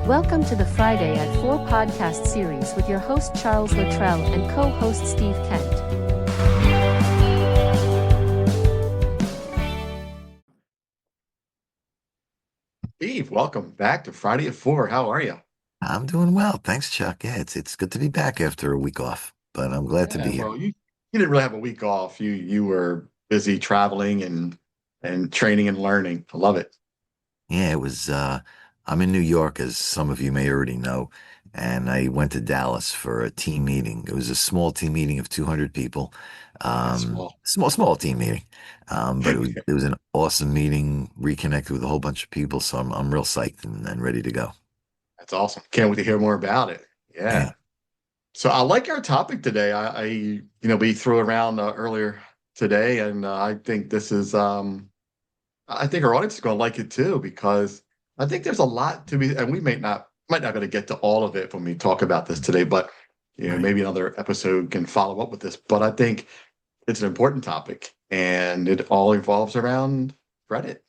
Welcome to the Friday at 4 podcast series with your host Charles Luttrell and co-host Steve Kent. Steve, welcome back to Friday at 4. How are you? I'm doing well. Thanks, Chuck. Yeah, it's good to be back after a week off, but I'm glad to Yeah, be here. well, you didn't really have a week off. You were busy traveling and training and learning. I love it. Yeah, it was I'm in New York, as some of you may already know, and I went to Dallas for a team meeting. It was a small team meeting of 200 people. That's well. Small team meeting. But it was an awesome meeting, reconnected with a whole bunch of people, so I'm real psyched and ready to go. That's awesome. Can't wait to hear more about it. Yeah. Yeah. So I like our topic today. We threw around earlier today, and I think this is I think our audience is going to like it too because I think there's a lot to be, and we might not going to get to all of it when we talk about this today, but Right. maybe another episode can follow up with this. But I think it's an important topic, and it all revolves around credit.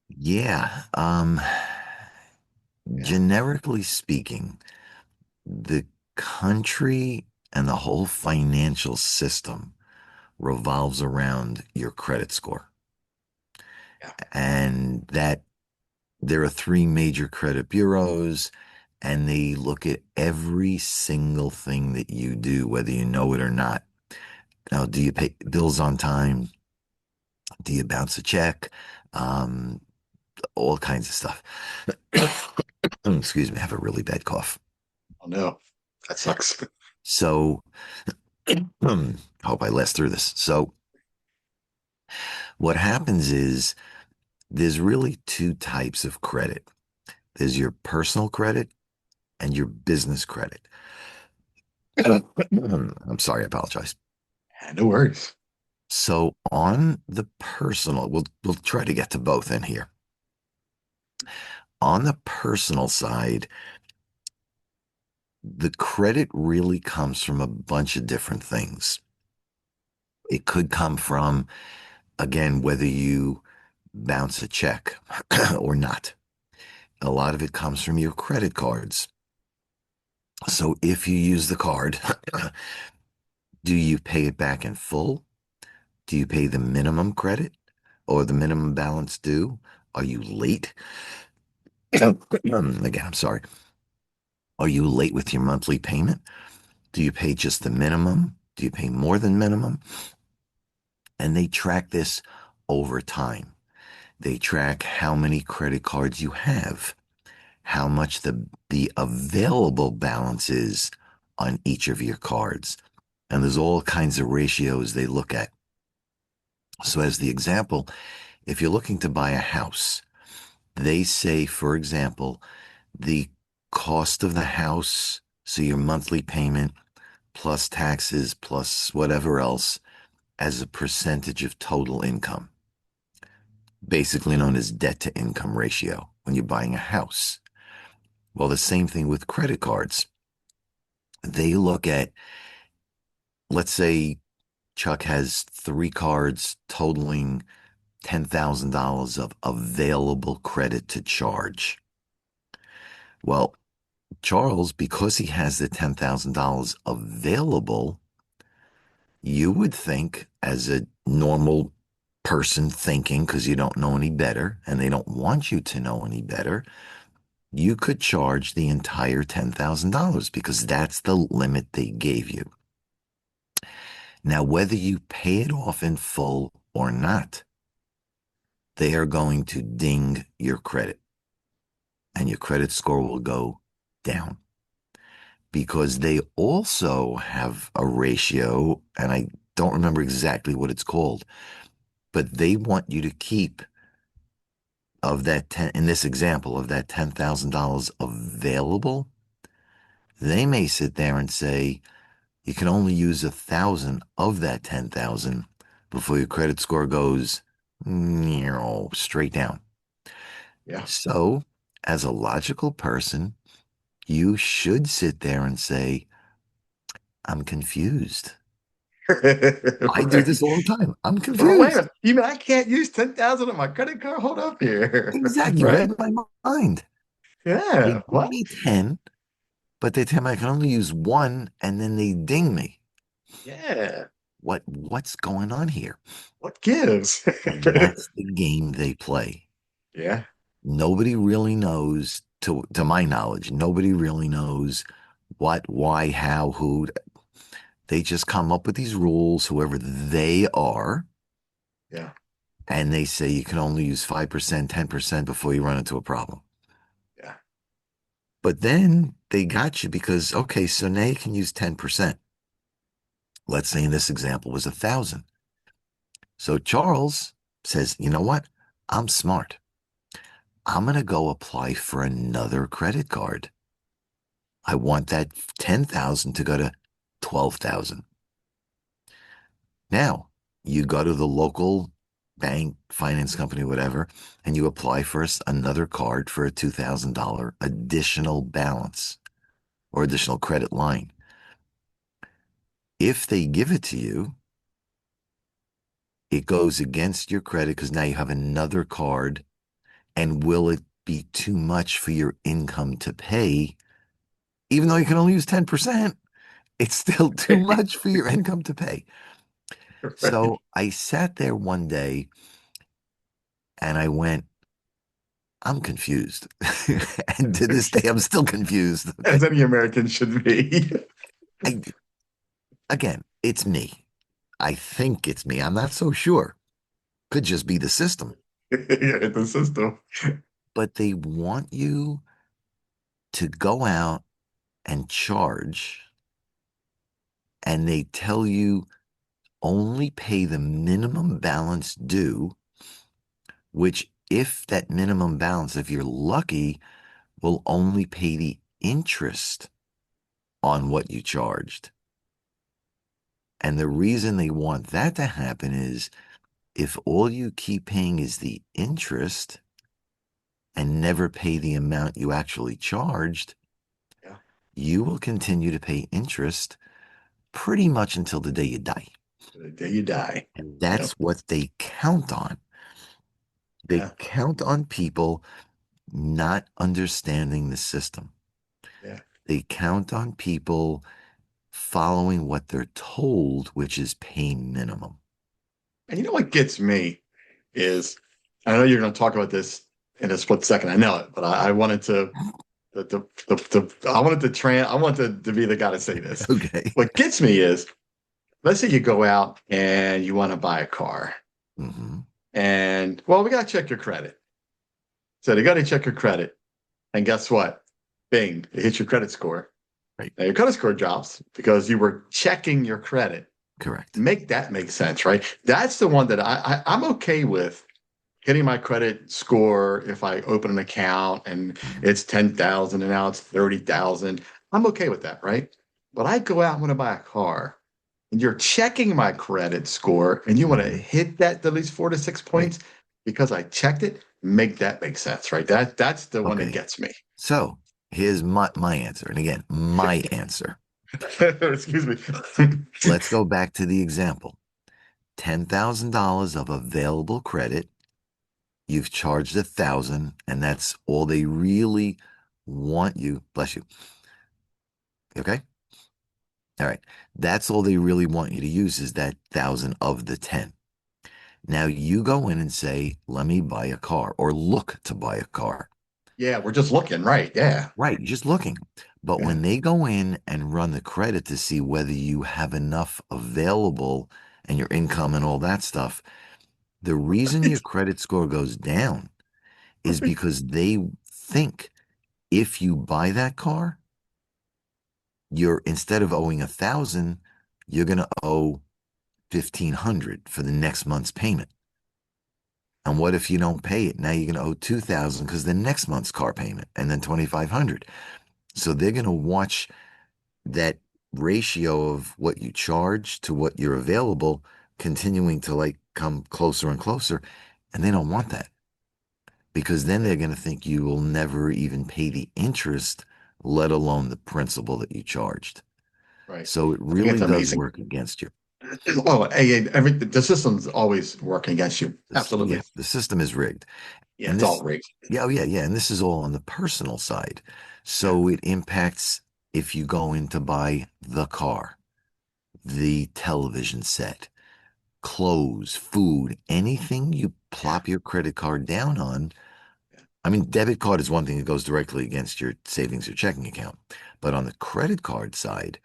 Yeah. Yeah, Generically speaking, the country and the whole financial system revolves around your credit score. yeah, And that there are three major credit bureaus, and they look at every single thing that you do, whether you know it or not. Now, do you pay bills on time? Do you bounce a check? Um, all kinds of stuff. Excuse me, I have a really bad cough. I know that sucks. So, hope I last through this. So, what happens is there's really two types of credit. There's your personal credit and your business credit. I'm sorry, I apologize. Yeah, no worries. So on the personal, we'll try to get to both in here. On the personal side, the credit really comes from a bunch of different things. It could come from, again, whether you bounce a check or not. A lot of it comes from your credit cards. So if you use the card, do you pay it back in full? Do you pay the minimum credit or the minimum balance due? Are you late? Again, I'm sorry. Are you late with your monthly payment? Do you pay just the minimum? Do you pay more than minimum? And they track this over time. They track how many credit cards you have, how much the available balance is on each of your cards. And there's all kinds of ratios they look at. So, as the example, if you're looking to buy a house, they say, for example, the cost of the house, so your monthly payment plus taxes plus whatever else, as a percentage of total income, basically known as debt to income ratio when you're buying a house. Well, the same thing with credit cards. They look at, let's say Chuck has three cards totaling $10,000 of available credit to charge. Well, Charles, because he has the $10,000 available, you would think, as a normal person thinking, because you don't know any better and they don't want you to know any better, you could charge the entire $10,000 because that's the limit they gave you. Now, whether you pay it off in full or not, they are going to ding your credit and your credit score will go down because they also have a ratio, and I don't remember exactly what it's called, but they want you to keep of that 10, in this example, of that $10,000 available. They may sit there and say you can only use 1,000 of that 10,000 before your credit score goes straight down. Yeah. So, as a logical person, you should sit there and say, I'm confused. I do Right. this all the time. I'm Oh, wait a confused. minute. I can't use 10,000 on my credit card? Hold up here. Exactly. You Right? read my mind. They Yeah. give What? me 10, but they tell me I can only use one, and then they ding me. Yeah. What's going on here? What gives? That's the game they play. Yeah. Nobody really knows, to my knowledge, nobody really knows what, why, how, who. They just come up with these rules, whoever they are, Yeah. and they say you can only use 5%, 10% before you run into a problem. Yeah. But then they got you because, okay, so now you can use 10%. Let's say in this example was 1,000. So Charles says, you know what? I'm smart. I'm going to go apply for another credit card. I want that 10,000 to go to 12,000. Now, you go to the local bank, finance company, whatever, and you apply for another card for a $2,000 additional balance or additional credit line. If they give it to you, it goes against your credit because now you have another card. And will it be too much for your income to pay? Even though you can only use 10%, it's still too much for your income to pay. Right. So I sat there one day and I went, I'm confused. And to this day, I'm still confused. Okay. As any American should be. I, again, it's me. I think it's me. I'm not so sure. Could just be the system. Yeah, the system. But they want you to go out and charge, and they tell you only pay the minimum balance due, which, if that minimum balance, if you're lucky, will only pay the interest on what you charged. And the reason they want that to happen is if all you keep paying is the interest and never pay the amount you actually charged, Yeah. you will continue to pay interest pretty much until the day you die. The day you die. And Yep. that's what they count on. They Yeah. count on people not understanding the system. Yeah. They count on people following what they're told, which is pay minimum. And you know what gets me is I know you're going to talk about this in a split second. I know it, but I wanted to I wanted to I wanted to be the guy to say this. Okay. What gets me is let's say you go out and you want to buy a car. Hmm. And well, we got to check your credit. So they got to check your credit. And guess what? Bing, it hits your credit score. Right. Now your credit score drops because you were checking your credit. Correct. Make that make sense, right? That's the one that I'm okay with hitting my credit score if I open an account and Mhm. it's 10,000 and now it's 30,000. I'm okay with that, right? But I go out and want to buy a car and you're checking my credit score and you want to Mhm. hit that at least 4 to 6 points Right. because I checked it, make that make sense, right? That's the one that Okay. gets me. So here's my answer. And again, my answer. Excuse me. Let's go back to the example. $10,000 of available credit. You've charged 1,000, and that's all they really want you. Bless you. Okay. All right. That's all they really want you to use is that 1,000 of the 10. Now you go in and say, let me buy a car or look to buy a car. Yeah, we're just looking, right? Yeah. Right. Just looking. But Yeah. when they go in and run the credit to see whether you have enough available and your income and all that stuff, the reason your credit score goes down is Right. because they think if you buy that car, you're, instead of owing 1,000, you're going to owe 1,500 for the next month's payment. And what if you don't pay it? Now you're going to owe 2,000 because the next month's car payment, and then 2,500. So they're going to watch that ratio of what you charge to what you're available continuing to like come closer and closer. And they don't want that because then Yeah. they're going to think you will never even pay the interest, let alone the principal that you charged. Right. So it I think it's really does amazing. work against you. Oh, the system's always working against you. Yeah, Absolutely. the system is rigged. Yeah, And it's all this, rigged. yeah, oh, yeah, yeah. And this is all on the personal side. Yeah, So it impacts if you go in to buy the car, the television set, clothes, food, anything you yeah, plop your credit card down on. I mean, debit card is one thing that goes directly against your savings or checking account. But on the credit card side,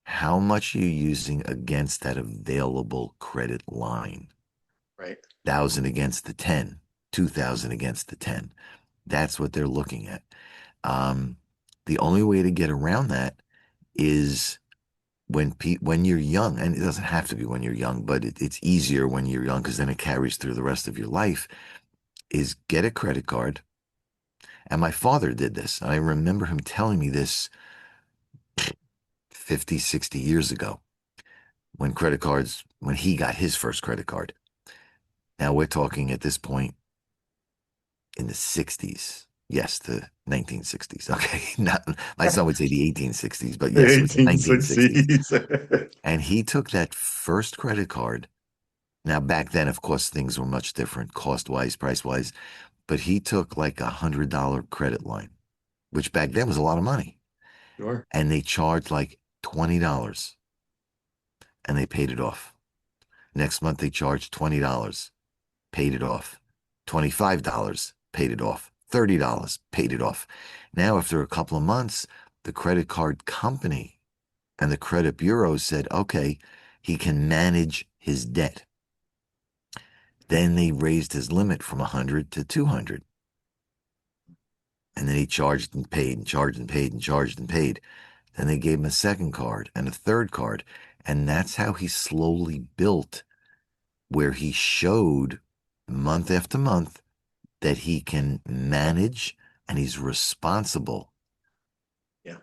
how much are you using against that available credit line? right, 1,000 against the 10, 2,000 against the 10. That's what they're looking at. Um, the only way to get around that is when you're young, and it doesn't have to be when you're young, but it's easier when you're young because then it carries through the rest of your life, is get a credit card. And my father did this. And I remember him telling me this 50, 60 years ago when he got his first credit card. Now we're talking at this point in the 60s. Yes, the 1960s. Okay. Not, my son would say the 1860s, but the yes, it was the 1960s. 1860s. And he took that first credit card. Now, back then, of course, things were much different, cost wise, price wise, but he took like $100 credit line, which back then was a lot of money. Sure. And they charged like $20 and they paid it off. Next month, they charged $20, paid it off. $25, paid it off. $30, paid it off. Now, after a couple of months, the credit card company and the credit bureau said, okay, he can manage his debt. Then they raised his limit from 100 to 200. And then he charged and paid and charged and paid and charged and paid. Then they gave him a second card and a third card. And that's how he slowly built, where he showed month after month that he can manage and he's responsible Yeah.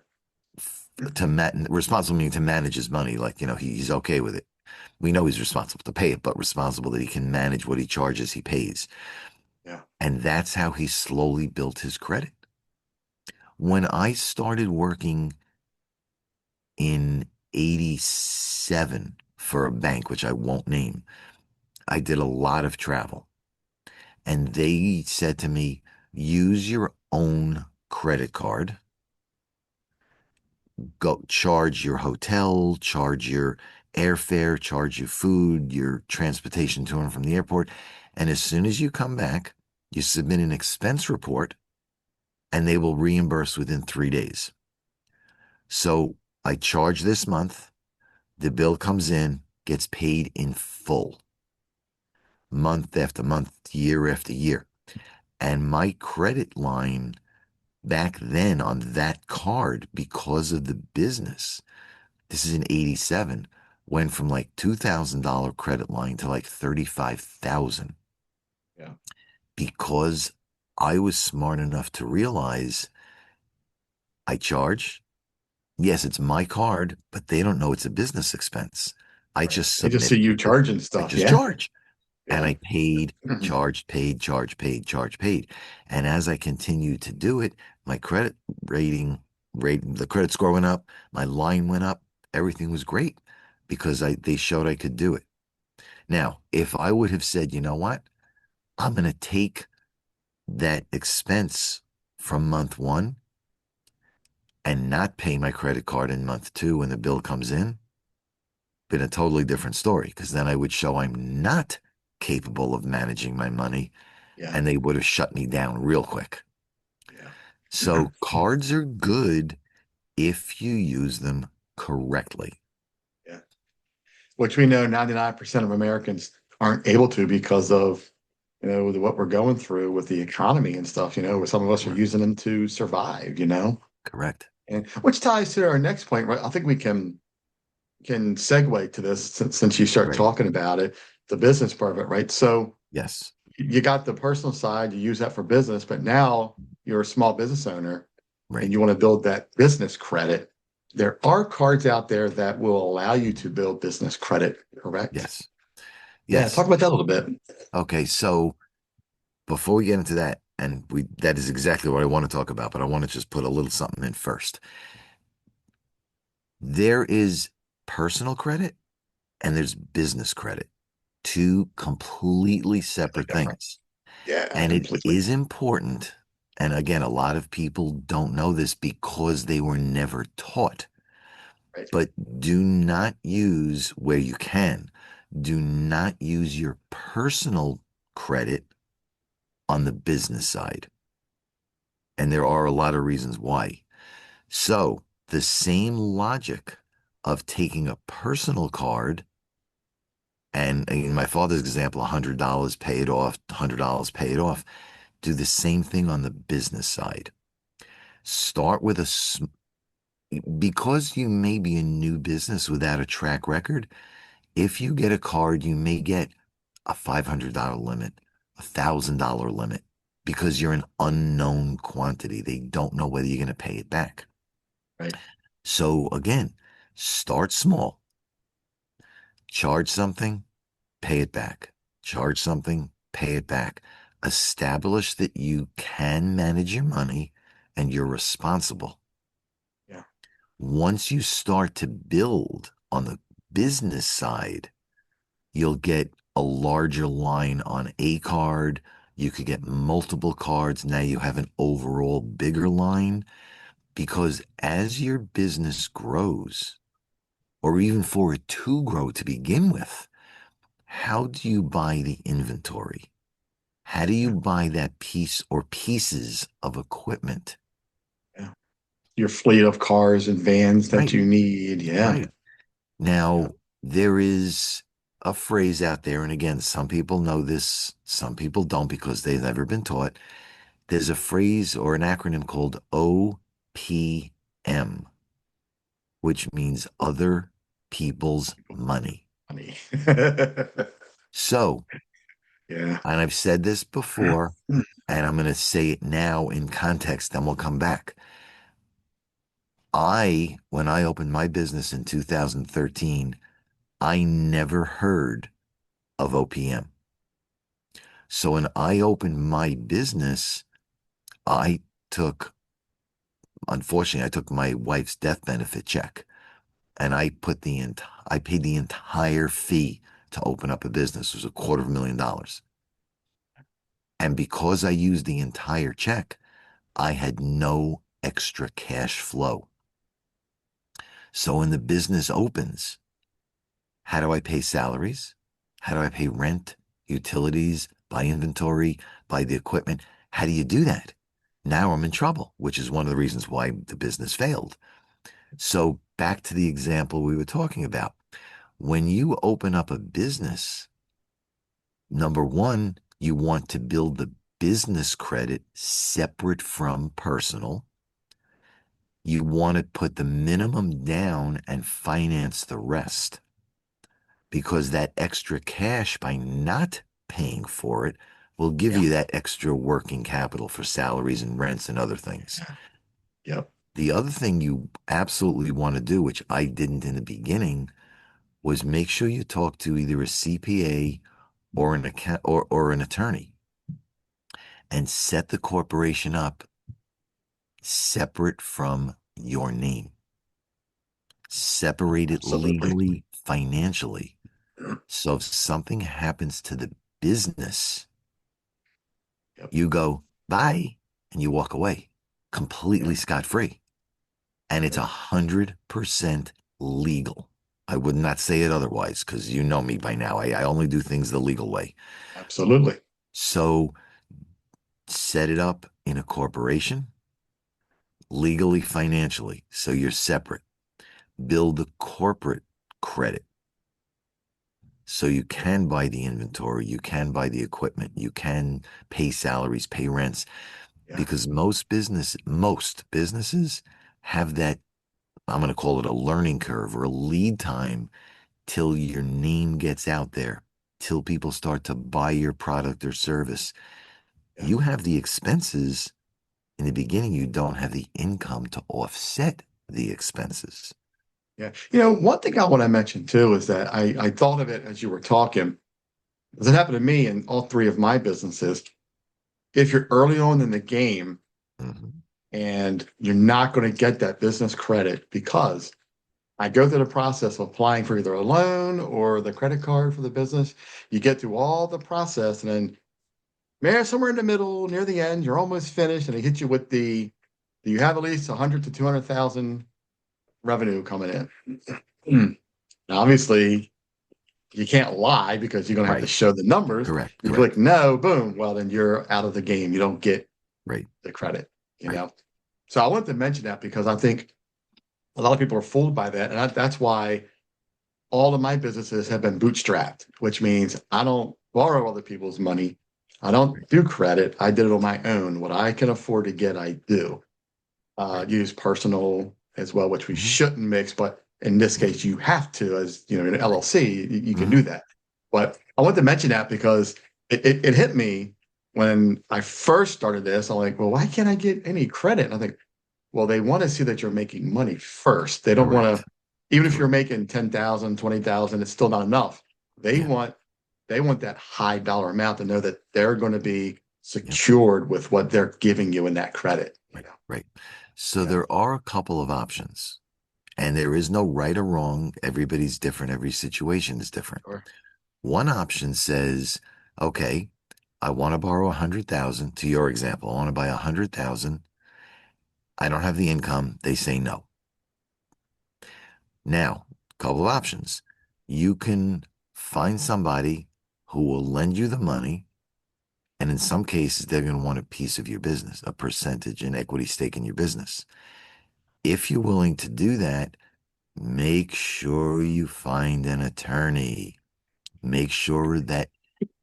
responsible meaning to manage his money. Like, he's okay with it. We know he's responsible to pay it, but responsible that he can manage what he charges, he pays. Yeah. And that's how he slowly built his credit. When I started working in 87 for a bank, which I won't name, I did a lot of travel. And they said to me, use your own credit card, go charge your hotel, charge your airfare, charge your food, your transportation to and from the airport. And as soon as you come back, you submit an expense report and they will reimburse within 3 days. So I charge this month, the bill comes in, gets paid in full, month after month, year after year. And my credit line back then on that card, because of the business, this is in 87, went from like $2,000 credit line to like 35,000 Yeah. because I was smart enough to realize I charge. Yes, it's my card, but they don't know it's a business expense. I Right. just They just submit see you the, charging I stuff. just Yeah. charge. And Yeah. I paid, charged, paid, charged, paid, charged, paid. And as I continued to do it, my credit the credit score went up, my line went up, everything was great because they showed I could do it. Now, if I would have said, you know what, I'm going to take that expense from month one and not pay my credit card in month two when the bill comes in, been a totally different story because then I would show I'm not capable of managing my money Yeah. and they would have shut me down real quick. Yeah. So cards are good if you use them correctly. Yeah. Which we know 99% of Americans aren't able to because of, what we're going through with the economy and stuff, where some of us are Sure. using them to survive. Correct. And which ties to our next point, right? I think we can segue to this since you start Great. talking about it, the business part of it, right? So Yes. you got the personal side, you use that for business, but now you're a small business owner and Right. you want to build that business credit. There are cards out there that will allow you to build business credit, correct? Yes. Yeah, talk Yes. about that a little bit. Okay. So before we get into that, and that is exactly what I want to talk about, but I want to just put a little something in first. There is personal credit and there's business credit. Two completely Completely separate different. things. Yeah, And it completely. is important. And again, a lot of people don't know this because they were never taught. Right. But do not use where you can. Do not use your personal credit on the business side. And there are a lot of reasons why. So, the same logic of taking a personal card and in my father's example, $100 pay it off, $100 pay it off. Do the same thing on the business side. Start with because you may be a new business without a track record. If you get a card, you may get a $500 limit, $1,000 limit because you're an unknown quantity. They don't know whether you're going to pay it back. Right. So again, start small, charge something, pay it back. Charge something, pay it back. Establish that you can manage your money and you're responsible. Yeah. Once you start to build on the business side, you'll get a larger line on a card. You could get multiple cards. Now you have an overall bigger line because as your business grows, or even for it to grow to begin with, how do you buy the inventory? How do you Yeah. buy that piece or pieces of equipment? Yeah. Your fleet of cars and vans that Right, you need. Yeah. right. Yeah. Now, there is a phrase out there, and again, some people know this, some people don't because they've never been taught. There's a phrase or an acronym called OPM, which means other people's money. Funny. So, Yeah. and I've said this before, and I'm going to say it now in context, then we'll come back. When I opened my business in 2013, I never heard of OPM. So when I opened my business, I took, unfortunately, I took my wife's death benefit check and I paid the entire fee to open up a business. It was $250,000. And because I used the entire check, I had no extra cash flow. So when the business opens, how do I pay salaries? How do I pay rent, utilities, buy inventory, buy the equipment? How do you do that? Now I'm in trouble, which is one of the reasons why the business failed. So back to the example we were talking about. When you open up a business, number one, you want to build the business credit separate from personal. You want to put the minimum down and finance the rest because that extra cash, by not paying for it, will give Yeah. you that extra working capital for salaries and rents and other things. Yeah. Yep. The other thing you absolutely want to do, which I didn't in the beginning, was make sure you talk to either a CPA or an account or an attorney and set the corporation up separate from your name. Separate it Absolutely. legally, financially. So if something happens to the business, Yep. you go, bye, and you walk away completely Yep. scot free. And it's Right. 100% legal. I would not say it otherwise because you know me by now. I only do things the legal way. Absolutely. So set it up in a corporation, legally, financially. So you're separate. Build the corporate credit. So you can buy the inventory, you can buy the equipment, you can pay salaries, pay rents, Yeah. because most businesses have that, I'm going to call it a learning curve or a lead time till your name gets out there, till people start to buy your product or service. Yeah. You have the expenses in the beginning, you don't have the income to offset the expenses. Yeah. One thing I want to mention too is that I thought of it as you were talking, because it happened to me in all three of my businesses. If you're early on in the game Mhm. and you're not going to get that business credit because I go through the process of applying for either a loan or the credit card for the business. You get through all the process, and then, man, somewhere in the middle, near the end, you're almost finished, and they hit you with the, do you have at least 100 to 200,000 revenue coming in? Now, obviously, you can't lie because you're going to have to Right. show the numbers. Correct. You Correct. click no, boom. Well, then you're out of the game. You don't get Right. the credit, you Right. know? So I wanted to mention that because I think a lot of people are fooled by that. And that's why all of my businesses have been bootstrapped, which means I don't borrow other people's money. I don't do credit. I did it on my own. What I can afford to get, I do. Right. Use personal as well, which we Hmm. shouldn't mix, but in this Yep. case, you have to, as you know, in an Right. LLC, you can Hmm. do that. But I want to mention that because it hit me when I first started this. I'm like, well, why can't I get any credit? And I think, well, they want to see that you're making money first. They don't want Correct. to, even if you're Correct. making 10,000, 20,000, it's still not enough. They Yeah. want they want that high dollar amount to know that they're going to be Yep. secured with what they're giving you in that credit. Right. Right. So Yeah, there are a couple of options, and there is no right or wrong. Everybody's different. Every situation is different. sure. One option says, okay, I want to borrow 100,000 to your example. I want to buy 100,000. I don't have the income. They say no. Now, a couple of options. You can find somebody who will lend you the money. And in some cases, they're going to want a piece of your business, a percentage, an equity stake in your business. If you're willing to do that, make sure you find an attorney. Make sure that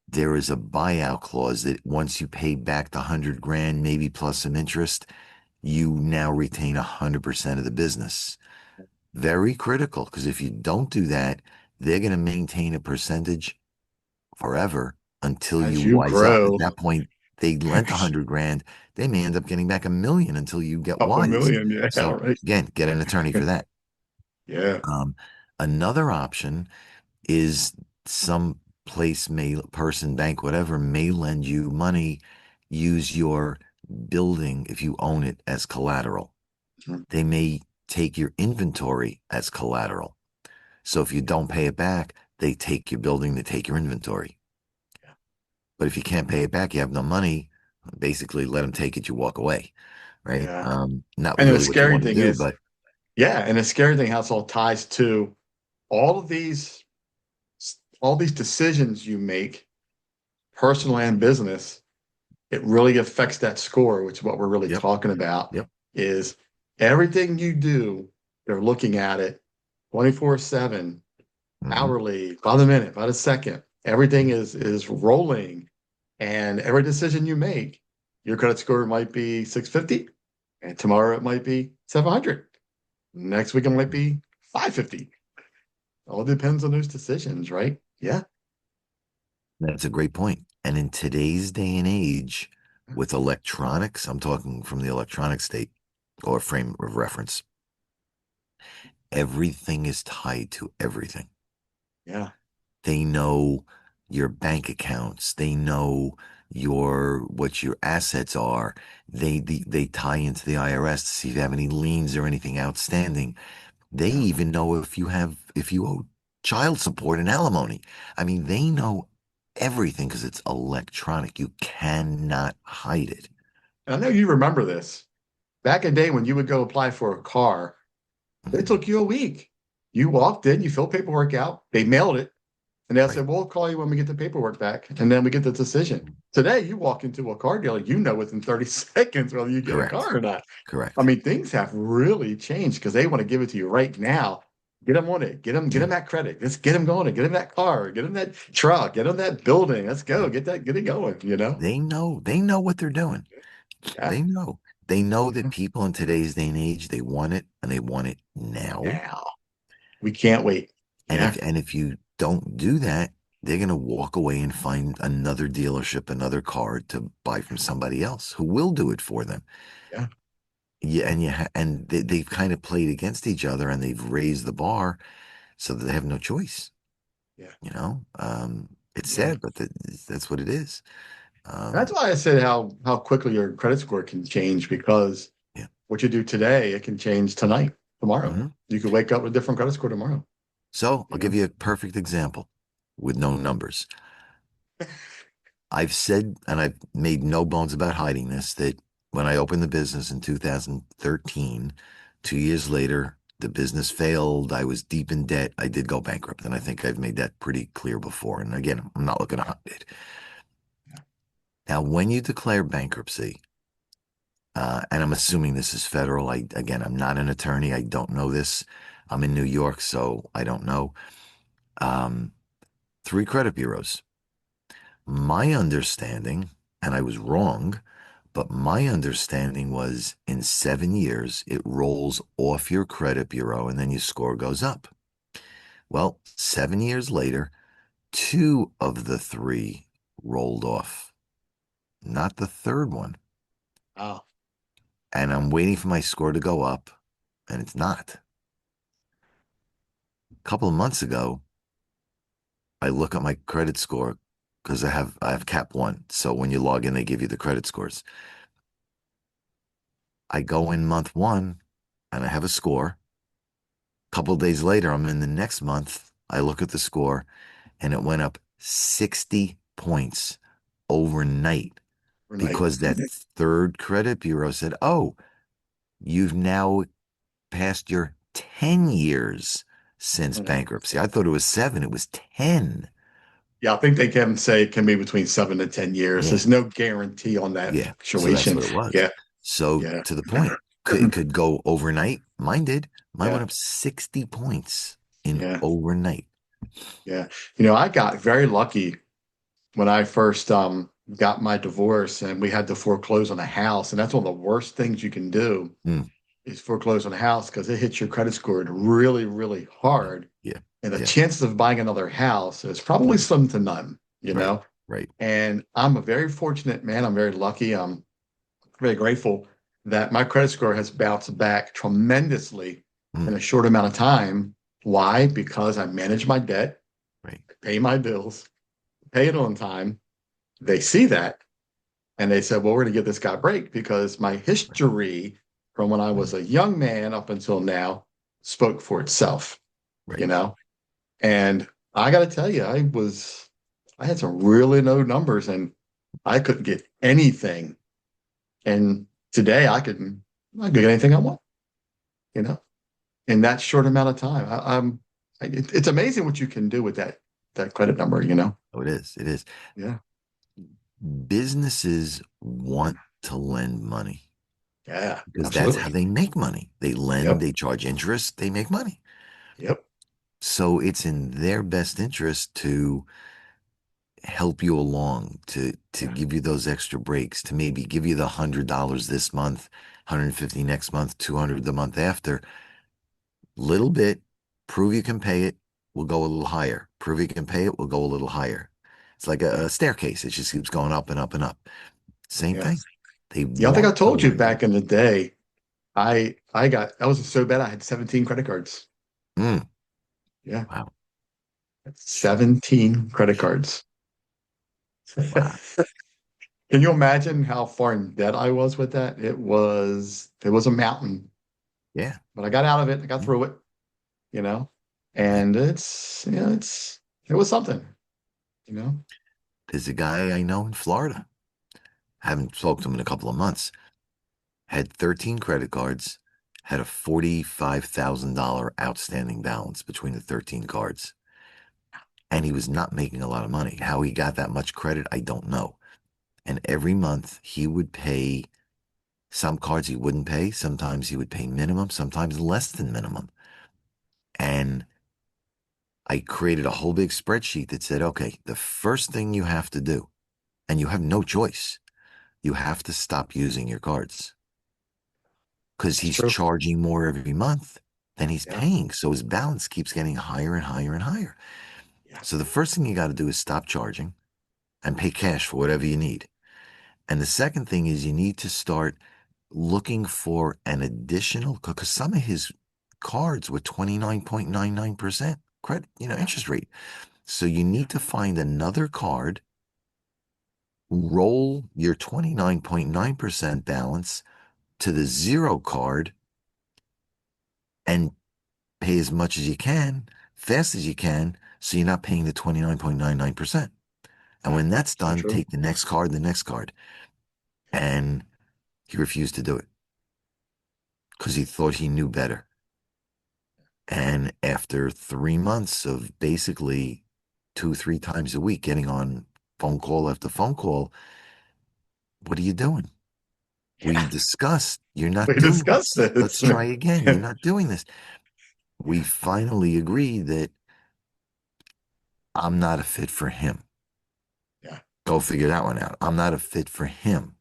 there is a buyout clause that once you pay back the 100 grand, maybe plus some interest, you now retain 100% of the business. Very critical, because if you don't do that, they're going to maintain a percentage forever until you As you wise up. At grow, that point, they lent 100 grand. They may end up getting back 1 million until you get couple wise. million, yeah, So right. again, get an attorney for that. Yeah, Um, Another option is some place may person, bank, whatever, may lend you money, use your building if you own it as collateral. mhm, They may take your inventory as collateral. So if you don't pay it back, they take your building, they take your inventory. But if you can't pay it back, you have no money, basically let them take it, you walk away, right? yeah. Not And the really what you scary want to thing do, is, but yeah, and the scary thing how it's all ties to all of all these decisions you make, personal and business, it really affects that score, which is what we're really yep, talking about, yep. is everything you do, they're looking at it 24/7, Hmm. hourly, by the minute, by the second. Everything is rolling. And every decision you make, your credit score might be 650, and tomorrow it might be 700. Next week it might be 550. All depends on those decisions, right? Yeah. That's a great point. And in today's day and age, with electronics, I'm talking from the electronic state or frame of reference, everything is tied to everything. Yeah. They know your bank accounts. They know what your assets are. They tie into the IRS to see if you have any liens or anything outstanding. They Yeah. even know if you owe child support and alimony. I mean, they know everything because it's electronic. You cannot hide it. And I know you remember this. Back in the day when you would go apply for a car, it Mhm. took you a week. You walked in, you filled paperwork out, they mailed it, and they'll say, Right. we'll call you when we get the paperwork back. And then we get the decision. Today, you walk into a car dealer, you know within 30 seconds whether you get a Correct. car or not. I Correct. mean, things have really changed because they want to give it to you right now. Get them on it. Get Yeah. them that credit. Let's get them going. Get them that car. Get them that truck. Get them that building. Let's go. Yeah. Get it going. You know? They know what they're doing. Yeah. They know. They know that people in today's day and age, they want it and they want it now. Now we can't wait. And Yeah. if you don't do that, they're going to walk away and find another dealership, another car to buy from somebody else who will do it for them. Yeah. Yeah, and they've kind of played against each other, and they've raised the bar so that they have no choice. Yeah. It's Yeah. sad, but that's what it is. That's Um, why I said how quickly your credit score can change because yeah, what you do today, it can change tonight, tomorrow. Mhm. You could wake up with a different credit score tomorrow, So I'll you give know? you a perfect example with no numbers. I've said, and I've made no bones about hiding this, that when I opened the business in 2013, 2 years later, the business failed. I was deep in debt. I did go bankrupt. And I think I've made that pretty clear before. And again, I'm not looking to hide it. Yeah. Now, when you declare bankruptcy, and I'm assuming this is federal. Again, I'm not an attorney. I don't know this. I'm in New York, so I don't know. Um, three credit bureaus. My understanding, and I was wrong, but my understanding was in 7 years, it rolls off your credit bureau and then your score goes up. Well, 7 years later, two of the three rolled off, not the third one. Wow. And I'm waiting for my score to go up, and it's not. A couple of months ago, I look at my credit score because I have cap one. So when you log in, they give you the credit scores. I go in month one and I have a score. A couple of days later, I'm in the next month. I look at the score and it went up 60 points overnight Overnight. because that third credit bureau said, "Oh, you've now passed your 10 years since Mhm. bankruptcy." I thought it was 7, it was 10. Yeah, I think they can say it can be between 7 to 10 years. Yeah. There's no guarantee on that Yeah. So that's fluctuation. what it was. Yeah, So yeah. to the point, it could go overnight. Mine did. Mine went Yeah, up 60 points in yeah, overnight. yeah. I got very lucky when I first got my divorce and we had to foreclose on a house. And that's one of the worst things you can do Mm, is foreclose on a house because it hits your credit score really, really yeah. hard. Yeah. And the Yeah. chances of buying another house is probably Right. slim to none, Right. Right. And I'm a very fortunate man. I'm very lucky. I'm very grateful that my credit score has bounced back tremendously in Mm, a short amount of time. Why? Because I manage my debt, right. pay my bills, pay it on time. They see that and they said, well, we're going to give this guy a break because my Right. history from when I Mm, was a young man up until now spoke for itself, you right. know? And I got to tell you, I had some really low numbers and I couldn't get anything. And today I could get anything I want, you know, in that short amount of time. It's amazing what you can do with that credit number. Oh, it is. It is. Yeah. Businesses want to lend money Yeah. because that's how Absolutely. they make money. They lend, Yep. they charge interest, they make money. Yep. So it's in their best interest to help you along, to Yeah. give you those extra breaks, to maybe give you the $100 this month, 150 next month, 200 the month after. Little bit, prove you can pay it, we'll go a little higher. Prove you can pay it, we'll go a little higher. It's like Yeah. a staircase. It just keeps going up and up and up. Same Yeah. thing. They Yeah. I think I want to told you lend you. back in the day, I was so bad I had 17 credit cards. Mm, Yeah. wow. 17 credit cards. Wow. Can you imagine how far in debt I was with that? It was a mountain, Yeah. but I got out of it. I got Yeah. through it, you know, Yeah. and it was something, you know. There's a guy I know in Florida. Haven't spoken to him in a couple of months. Had 13 credit cards, had a $45,000 outstanding balance between the 13 cards. And he was not making a lot of money. How he got that much credit, I don't know. And every month he would pay some cards he wouldn't pay. Sometimes he would pay minimum, sometimes less than minimum. And I created a whole big spreadsheet that said, okay, the first thing you have to do, and you have no choice, you have to stop using your cards because It's he's true. charging more every month than he's Yeah, paying. So his balance keeps getting higher and higher and higher. yeah, So the first thing you got to do is stop charging and pay cash for whatever you need. And the second thing is you need to start looking for an additional, because some of his cards were 29.99% credit, yeah, interest rate. So you need to find another card, roll your 29.9% balance to the zero card, and pay as much as you can, fast as you can, so you're not paying the 29.99%. And Yeah. when that's So done, true. take the next card. And he refused to do it because he thought he knew better. And after 3 months of basically 2, 3 times a week getting on phone call after phone call, what are you doing? We Yeah. discussed, you're not We doing discussed this. this. Let's try again. You're Yeah. not doing this. We finally agreed that I'm not a fit for him. Yeah. Go figure that one out. I'm not a fit for him.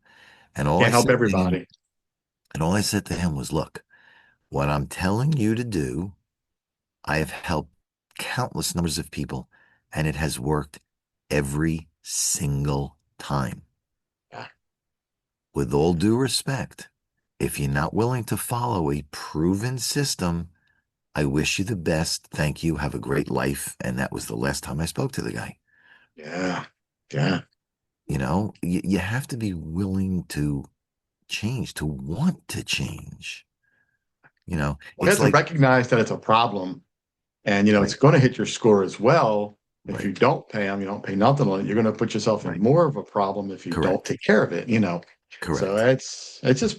And all I Can't help said to him, everybody. was, look, what I'm telling you to do, I have helped countless numbers of people, and it has worked every single time. Yeah. With all due respect, if you're not willing to follow a proven system, I wish you the best. Thank you. Have a great life. And that was the last time I spoke to the guy. Yeah. Yeah. You have to be willing to change, to want to change. We have It's to like, recognize that it's a problem. And, it's right, going to hit your score as well. If you right, don't pay them, you don't pay nothing on it. You're going to put yourself in right. more of a problem if you don't Correct, take care of it. So correct. it's just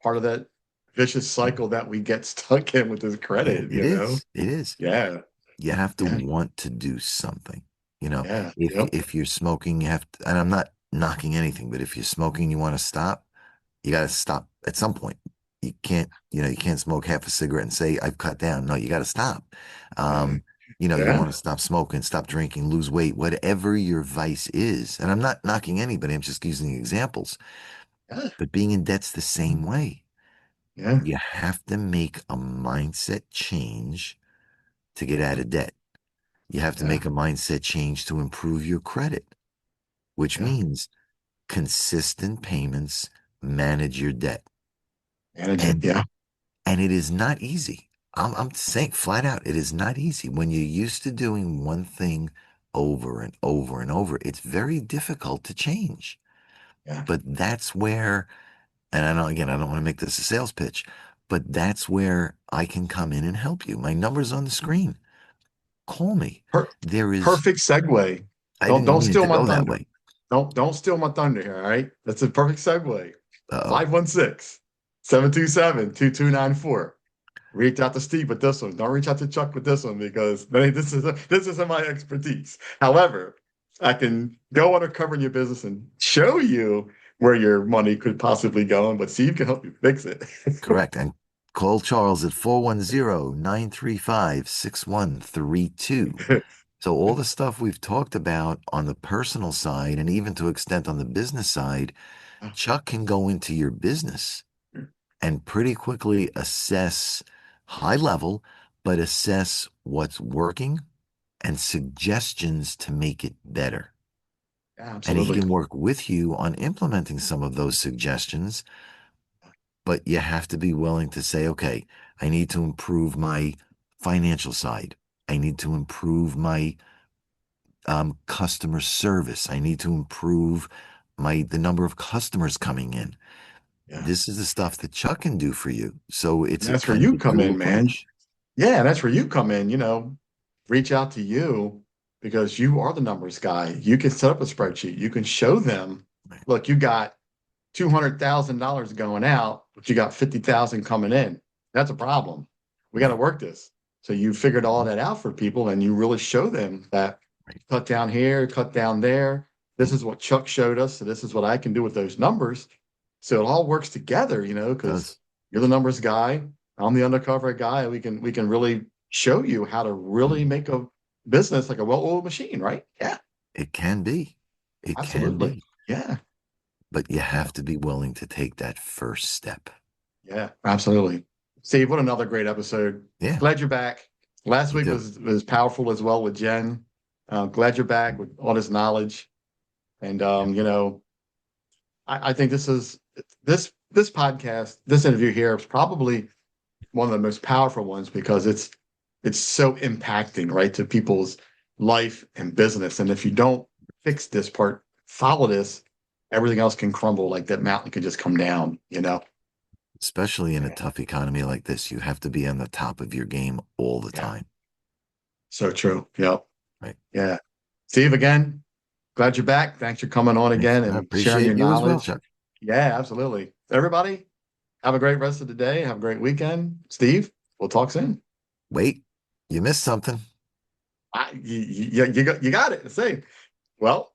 part of that vicious cycle that we get stuck in with this Yeah, credit, it is. It is. Yeah. You have to Yeah. want to do something. Yeah. If Yep. if you're smoking, you have to, and I'm not knocking anything, but if you're smoking, you want to stop, you got to stop at some point. You can't smoke half a cigarette and say, I've cut down. No, you got to stop. Yeah. Um, you Yeah. want to stop smoking, stop drinking, lose weight, whatever your vice is. And I'm not knocking anybody, I'm just using examples. Yeah. But being in debt's the same way. Yeah. You have to make a mindset change to get out of debt. You have to Yeah. make a mindset change to improve your credit, which Yeah. means consistent payments, manage your debt. Manage it. And Yeah. and it is not easy. I'm saying flat out, it is not easy. When you're used to doing one thing over and over and over, it's very difficult to change. Yeah. But that's where, and I know again, I don't want to make this a sales pitch, but that's where I can come in and help you. My number's on the screen. Call me. Per- There is, Perfect segue. I Don't didn't don't mean it steal to my go that thunder. way. Don't steal my thunder here. All right. That's a perfect segue. Uh-oh. 516-727-2294. Reach out to Steve with this one. Don't reach out to Chuck with this one because this isn't my expertise. However, I can go undercover in your business and show you where your money could possibly go, but Steve can help you fix it. Correct. And call Charles at 410-935-6132. So all the stuff we've talked about on the personal side and even to extent on the business side, Chuck can go into your business and pretty quickly assess high level, but assess what's working and suggestions to make it better. And he Absolutely. can work with you on implementing some of those suggestions, but you have to be willing to say, okay, I need to improve my financial side. I need to improve my customer service. I need to improve the number of customers coming in. Yeah. This is the stuff that Chuck can do for you. So And it's a that's where kind of you a come dual in, man. approach. Yeah, that's where you come in, reach out to you because you are the numbers guy. You can set up a spreadsheet. You can show them, look, you got $200,000 going out, but you got 50,000 coming in. That's a problem. We got to Right, work this. So you figured all that out for people and you really show them that right. cut down here, cut down there. This is what Chuck showed us. So this is what I can do with those numbers. So it all works together, because Does. you're the numbers guy. I'm the undercover guy. And we can really show you how to really make a business like a well-oiled machine, right? Yeah, It can be. It can absolutely. be. Yeah. But you have to be willing to take that first step. Yeah, absolutely. Steve, what another great episode. Yeah, Glad you're back. Last me week too. was powerful as well with Jen. Glad you're back with all this knowledge. And Yeah. I think this podcast, this interview here is probably one of the most powerful ones because it's so impacting, right, to people's life and business. And if you don't fix this part, follow this, everything else can crumble like that mountain can just come down. especially in a tough economy like this. You have to be on the top of your game all the Yeah. time. So true. Yep. Right. Yeah. Steve, again, glad you're back. Thanks for coming on again I and sharing your appreciate you as well, knowledge. Chuck. Yeah, absolutely. Everybody, have a great rest of the day. Have a great weekend. Steve, we'll talk soon. Wait, you missed something. You got it. Say, well,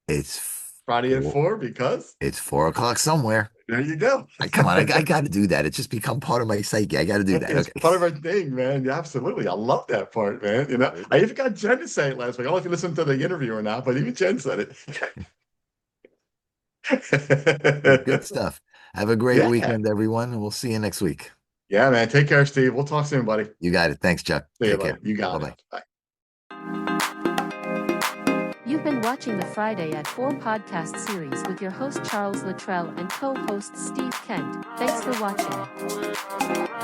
It's Friday at 4 because it's 4 o'clock somewhere. there you go. Come on, I got to do that. It's just become part of my psyche. I got to do that. It's Okay. part of our thing, man. Yeah, absolutely. I love that part, man. You know, I even got Jen to say it last week. I don't know if you listened to the interview or not, but even Jen said Good it. stuff. Have a great Yeah. weekend, everyone, and we'll see you next week. Yeah, man. Take care, Steve. We'll talk soon, buddy. You got it. Thanks, Chuck. See you, Take buddy. care. You got Bye-bye. it. Bye. You've been watching the Friday at 4 podcast series with your host Charles Luttrell and co-host Steve Kent. Thanks for watching.